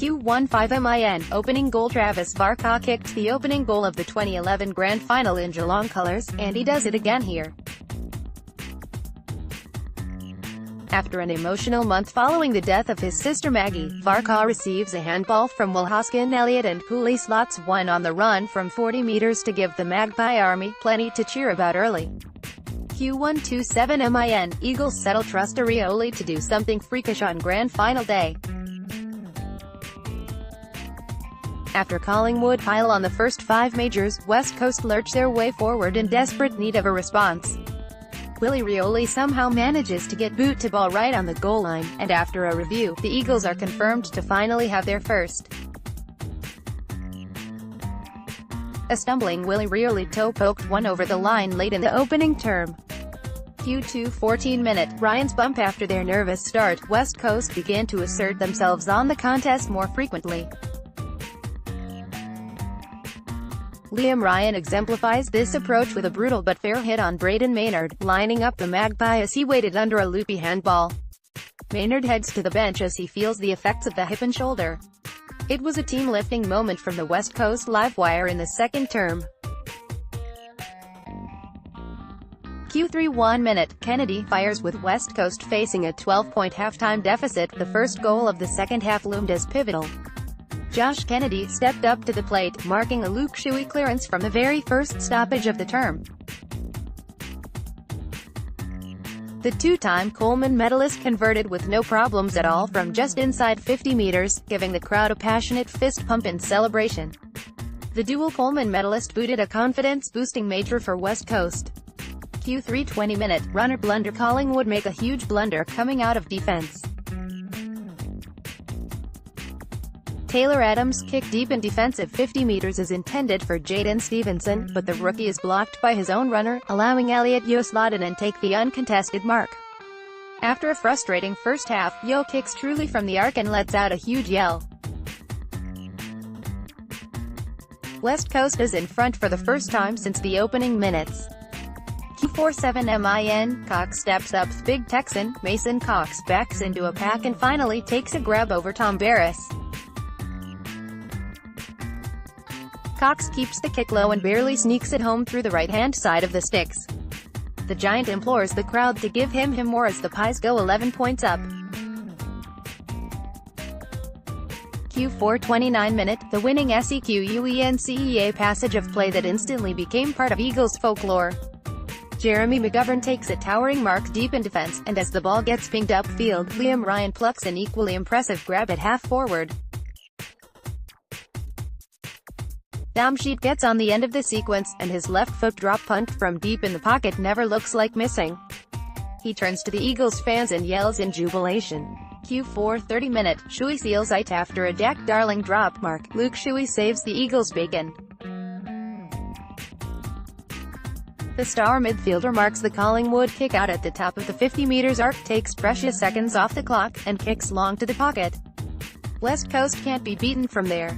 Q15 opening GOALTravis Varcoe kicked the opening goal of the 2011 Grand Final in Geelong colours, and he does it again here. After an emotional month following the death of his sister Maggie, Varcoe receives a handball from Will Hoskin-Elliott and coolly slots one on the run from 40 metres to give the Magpie Army plenty to cheer about early. Q127 Eagles SETTLETrust Rioli to do something freakish on Grand Final day. After Collingwood pile on the first 5 majors, West Coast lurch their way forward in desperate need of a response. Rioli somehow manages to get boot to ball right on the goal line, and after a review, the Eagles are confirmed to finally have their first. A stumbling Rioli toe-poked one over the line late in the opening term. Q2 14 Ryan's bump. After their nervous start, West Coast began to assert themselves on the contest more frequently. Ryan exemplifies this approach with a brutal but fair hit on Braden Maynard, lining up the Magpie as he waited under a loopy handball. Maynard heads to the bench as he feels the effects of the hip and shoulder. It was a team-lifting moment from the West Coast Livewire in the second term. Q3 1 Kennedy fires with West Coast facing a 12-point halftime deficit. The first goal of the second half loomed as pivotal. Josh Kennedy stepped up to the plate, marking a Luke Shuey clearance from the very first stoppage of the term. The two-time Coleman medalist converted with no problems at all from just inside 50 meters, giving the crowd a passionate fist pump in celebration. The dual Coleman medalist booted a confidence-boosting major for West Coast. Q3 20 runner blunder. Collingwood make a huge blunder coming out of defense. Taylor Adams' kick deep in defensive 50 meters is intended for Jaden Stevenson, but the rookie is blocked by his own runner, allowing Elliott to slot in and take the uncontested mark. After a frustrating first half, Yo kicks truly from the arc and lets out a huge yell. West Coast is in front for the first time since the opening minutes. Q47 Cox steps up. Big Texan, Mason Cox backs into a pack and finally takes a grab over Tom Barris. Cox keeps the kick low and barely sneaks it home through the right-hand side of the sticks. The Giant implores the crowd to give him more as the Pies go 11 points up. Q4 29 the winning SEQUENCEA passage of play that instantly became part of Eagles folklore. Jeremy McGovern takes a towering mark deep in defense, and as the ball gets pinged upfield, Ryan plucks an equally impressive grab at half-forward. Damsheet gets on the end of the sequence, and his left foot drop punt from deep in the pocket never looks like missing. He turns to the Eagles fans and yells in jubilation. Q4 30 Shuey seals it after a Jack Darling drop mark. Luke Shuey saves the Eagles' bacon. The star midfielder marks the Collingwood kick out at the top of the 50 meters arc, takes precious seconds off the clock, and kicks long to the pocket. West Coast can't be beaten from there.